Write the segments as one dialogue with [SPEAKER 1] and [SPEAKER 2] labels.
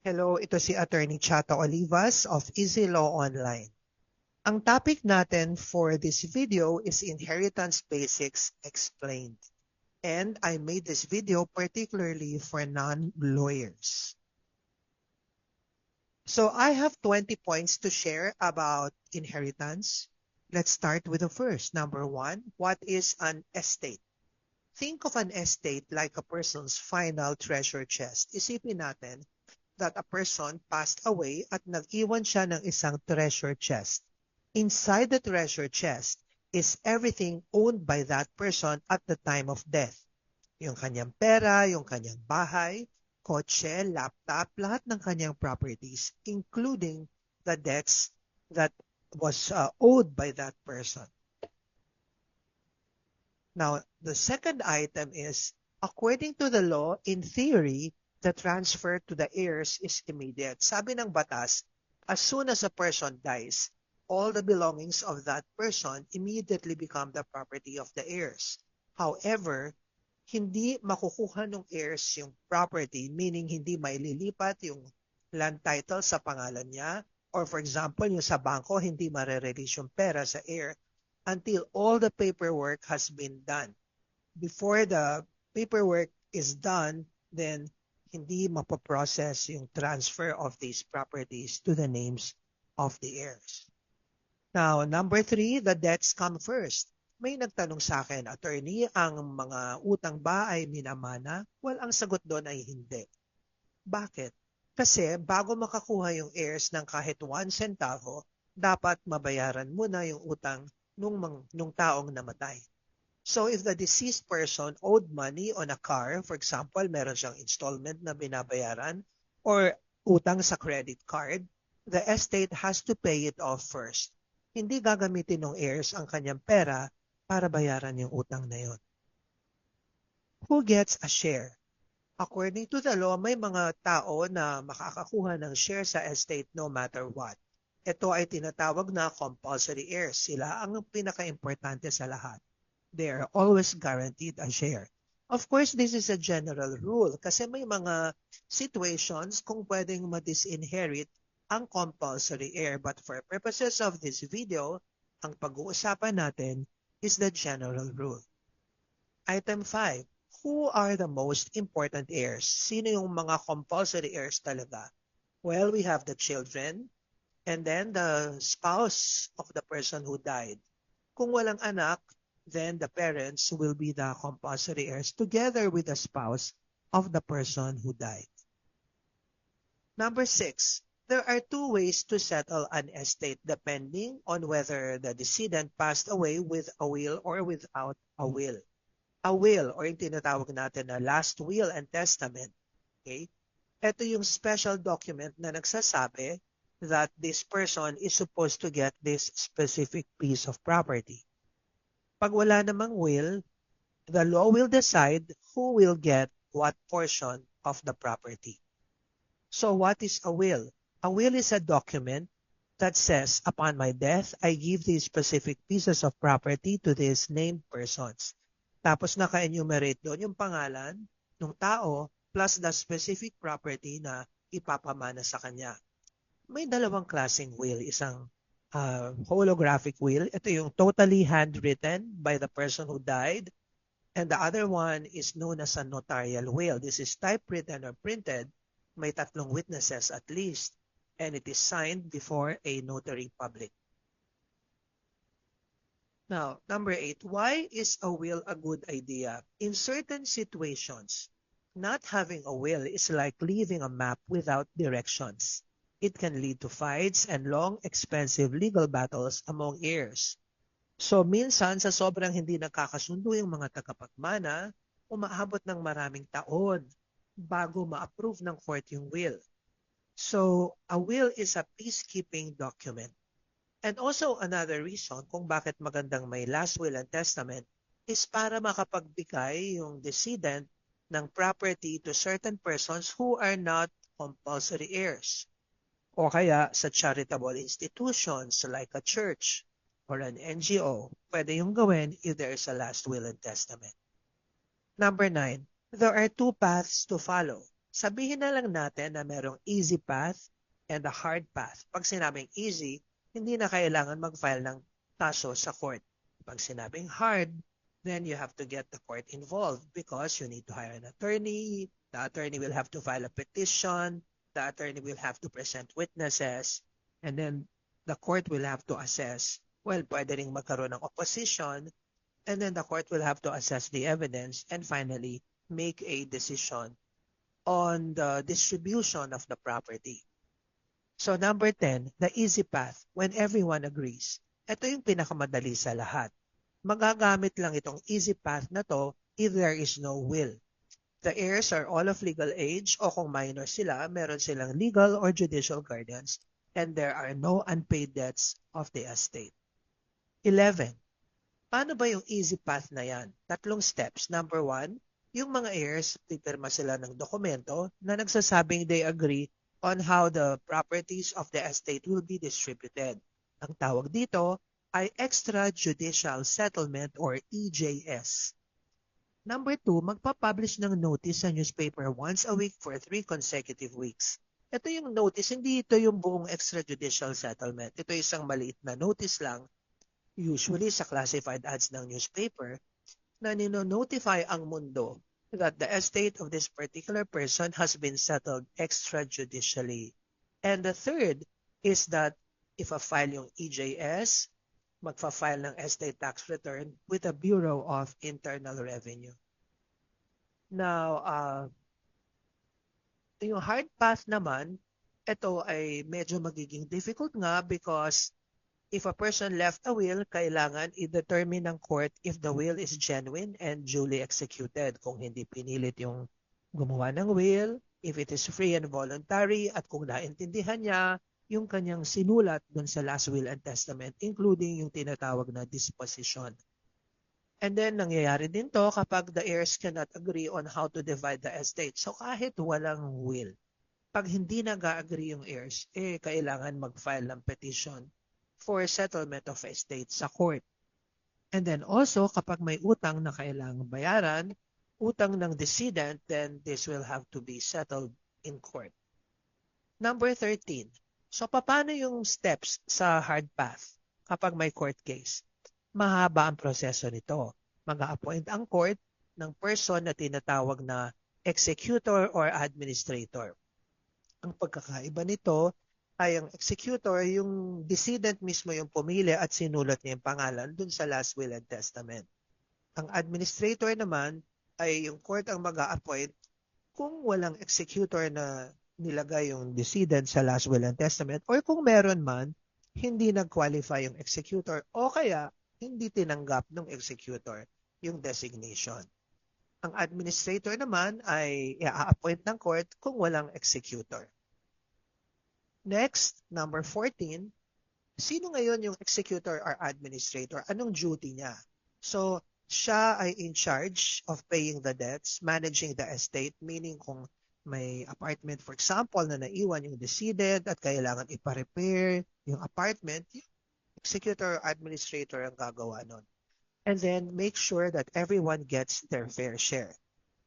[SPEAKER 1] Hello, ito si Attorney Chato Olivas of Easy Law Online. Ang topic natin for this video is Inheritance Basics Explained. And I made this video particularly for non-lawyers. So I have 20 points to share about inheritance. Let's start with the first. Number one, what is an estate? Think of an estate like a person's final treasure chest. Isipin natin that a person passed away at nag-iwan siya ng isang treasure chest. Inside the treasure chest is everything owned by that person at the time of death. Yung kanyang pera, yung kanyang bahay, kotse, laptop, lahat ng kanyang properties, including the debts that was owed by that person. Now, the second item is, according to the law, in theory, the transfer to the heirs is immediate. Sabi ng batas, as soon as a person dies, all the belongings of that person immediately become the property of the heirs. However, hindi makukuha ng heirs yung property, meaning hindi maililipat yung land title sa pangalan niya, or for example, yung sa bangko, hindi marerelease yung pera sa heir until all the paperwork has been done. Before the paperwork is done, then hindi mapaprocess yung transfer of these properties to the names of the heirs. Now, number 3, the debts come first. May nagtanong sa akin, attorney, ang mga utang ba ay minamana? Well, ang sagot doon ay hindi. Bakit? Kasi bago makakuha yung heirs ng kahit 1 centavo, dapat mabayaran muna yung utang nung taong namatay. So if the deceased person owed money on a car, for example, meron siyang installment na binabayaran or utang sa credit card, the estate has to pay it off first. Hindi gagamitin ng heirs ang kanyang pera para bayaran yung utang na yun. Who gets a share? According to the law, may mga tao na makakakuha ng share sa estate no matter what. Ito ay tinatawag na compulsory heirs. Sila ang pinaka-importante sa lahat. They are always guaranteed a share. Of course, this is a general rule kasi may mga situations kung pwedeng ma-disinherit ang compulsory heir. But for purposes of this video, ang pag-uusapan natin is the general rule. Item 5. Who are the most important heirs? Sino yung mga compulsory heirs talaga? Well, we have the children, and then the spouse of the person who died. Kung walang anak, then the parents will be the compulsory heirs together with the spouse of the person who died. Number 6, there are 2 ways to settle an estate depending on whether the decedent passed away with a will or without a will. A will, or yung tinatawag natin na last will and testament, okay? Ito yung special document na nagsasabi that this person is supposed to get this specific piece of property. Pag wala namang will, the law will decide who will get what portion of the property. So what is a will? A will is a document that says, upon my death, I give these specific pieces of property to these named persons. Tapos naka-enumerate doon yung pangalan ng tao plus the specific property na ipapamana sa kanya. May dalawang klaseng will, isang holographic will. Ito yung totally handwritten by the person who died. And the other one is known as a notarial will. This is typewritten or printed. May 3 witnesses at least. And it is signed before a notary public. Now, number 8, why is a will a good idea? In certain situations, not having a will is like leaving a map without directions. It can lead to fights and long, expensive legal battles among heirs. So minsan, sa sobrang hindi nakakasundo yung mga tagapagmana, umaabot ng maraming taon bago ma-approve ng court yung will. So a will is a peacekeeping document. And also another reason kung bakit magandang may last will and testament is para makapagbigay yung decedent ng property to certain persons who are not compulsory heirs. O kaya sa charitable institutions like a church or an NGO, pwede yung gawin if there is a last will and testament. Number 9, there are 2 paths to follow. Sabihin na lang natin na merong easy path and a hard path. Pag sinabing easy, hindi na kailangan mag-file ng kaso sa court. Pag sinabing hard, then you have to get the court involved because you need to hire an attorney. The attorney will have to file a petition. The attorney will have to present witnesses. And then the court will have to assess. Well, pwede rin magkaroon ng opposition. And then the court will have to assess the evidence and finally make a decision on the distribution of the property. So number 10, the easy path, when everyone agrees. Ito yung pinakamadali sa lahat. Magagamit lang itong easy path na to if there is no will. The heirs are all of legal age o kung minor sila, meron silang legal or judicial guardians and there are no unpaid debts of the estate. 11. Paano ba yung easy path na yan? Tatlong steps. Number 1, yung mga heirs, pipirma sila ng dokumento na nagsasabing they agree on how the properties of the estate will be distributed. Ang tawag dito ay extrajudicial settlement or EJS. Number 2, magpapublish ng notice sa newspaper once a week for 3 consecutive weeks. Ito yung notice, hindi ito yung buong extrajudicial settlement. Ito isang maliit na notice lang, usually sa classified ads ng newspaper, na nino-notify ang mundo that the estate of this particular person has been settled extrajudicially. And the third is that if a file yung EJS, magfa-file ng estate tax return with the Bureau of Internal Revenue. Now, yung hard path naman, ito ay medyo magiging difficult nga because if a person left a will, kailangan i-determine ng court if the will is genuine and duly executed. Kung hindi pinilit yung gumawa ng will, if it is free and voluntary, at kung naintindihan niya yung kanyang sinulat dun sa last will and testament, including yung tinatawag na disposition. And then, nangyayari din to kapag the heirs cannot agree on how to divide the estate. So, kahit walang will, pag hindi nag-agree yung heirs, kailangan mag-file ng petition for settlement of estate sa court. And then also, kapag may utang na kailangang bayaran, utang ng decedent, then this will have to be settled in court. Number 13. So, paano yung steps sa hard path kapag may court case? Mahaba ang proseso nito. Mag-a-appoint ang court ng person na tinatawag na executor or administrator. Ang pagkakaiba nito ay ang executor, yung decedent mismo yung pumili at sinulat niya yung pangalan dun sa last will and testament. Ang administrator naman ay yung court ang mag-a-appoint kung walang executor na nilagay yung decedent sa last will and testament or kung meron man, hindi nag-qualify yung executor o kaya hindi tinanggap ng executor yung designation. Ang administrator naman ay i-appoint ng court kung walang executor. Next, number 14, sino ngayon yung executor or administrator? Anong duty niya? So, siya ay in charge of paying the debts, managing the estate, meaning kung may apartment, for example, na naiwan yung decedent at kailangan ipa-repair yung apartment, yung executor or administrator ang gagawa nun. And then, make sure that everyone gets their fair share.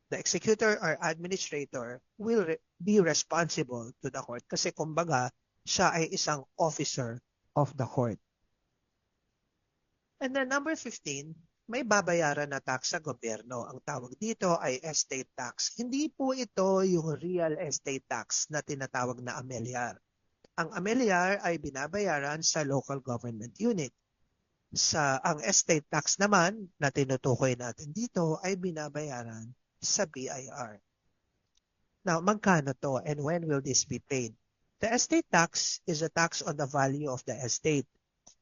[SPEAKER 1] The executor or administrator will be responsible to the court kasi kumbaga, siya ay isang officer of the court. And then number 15, may babayaran na tax sa gobyerno. Ang tawag dito ay estate tax. Hindi po ito yung real estate tax na tinatawag na ameliyar. Ang ameliyar ay binabayaran sa local government unit. Ang estate tax naman na tinutukoy natin dito ay binabayaran sa BIR. Now, magkano to and when will this be paid? The estate tax is a tax on the value of the estate.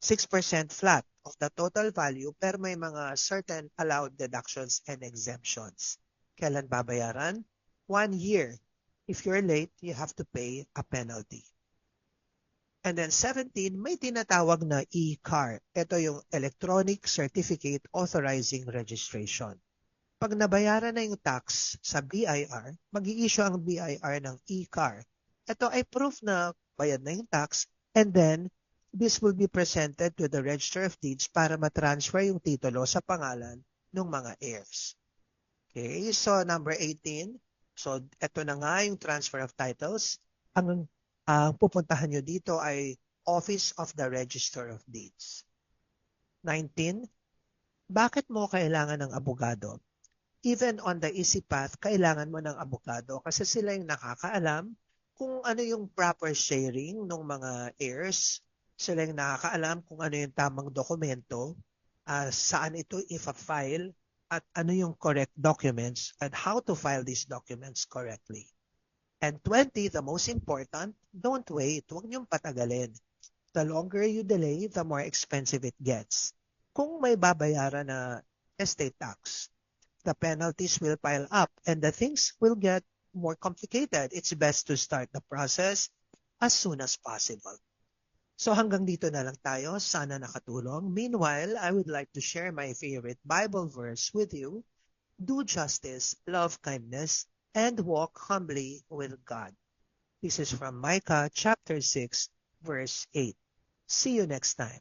[SPEAKER 1] 6% flat of the total value pero may mga certain allowed deductions and exemptions. Kailan babayaran? 1 year. If you're late, you have to pay a penalty. And then 17, may tinatawag na e-CAR. Ito yung Electronic Certificate Authorizing Registration. Pag nabayaran na yung tax sa BIR, mag-i-issue ang BIR ng e-CAR. Ito ay proof na bayad na yung tax and then this will be presented to the Register of Deeds para matransfer yung titulo sa pangalan ng mga heirs. Okay, so number 18. So, eto na nga yung transfer of titles. Ang pupuntahan nyo dito ay Office of the Register of Deeds. 19. Bakit mo kailangan ng abogado? Even on the easy path, kailangan mo ng abogado kasi sila yung nakakaalam kung ano yung proper sharing ng mga heirs. Sila yung nakakaalam kung ano yung tamang dokumento, saan ito ifa-file, at ano yung correct documents and how to file these documents correctly. And 20, the most important, don't wait. Huwag niyong patagalin. The longer you delay, the more expensive it gets. Kung may babayaran na estate tax, the penalties will pile up and the things will get more complicated. It's best to start the process as soon as possible. So hanggang dito na lang tayo. Sana nakatulong. Meanwhile, I would like to share my favorite Bible verse with you. Do justice, love kindness, and walk humbly with God. This is from Micah chapter 6, verse 8. See you next time.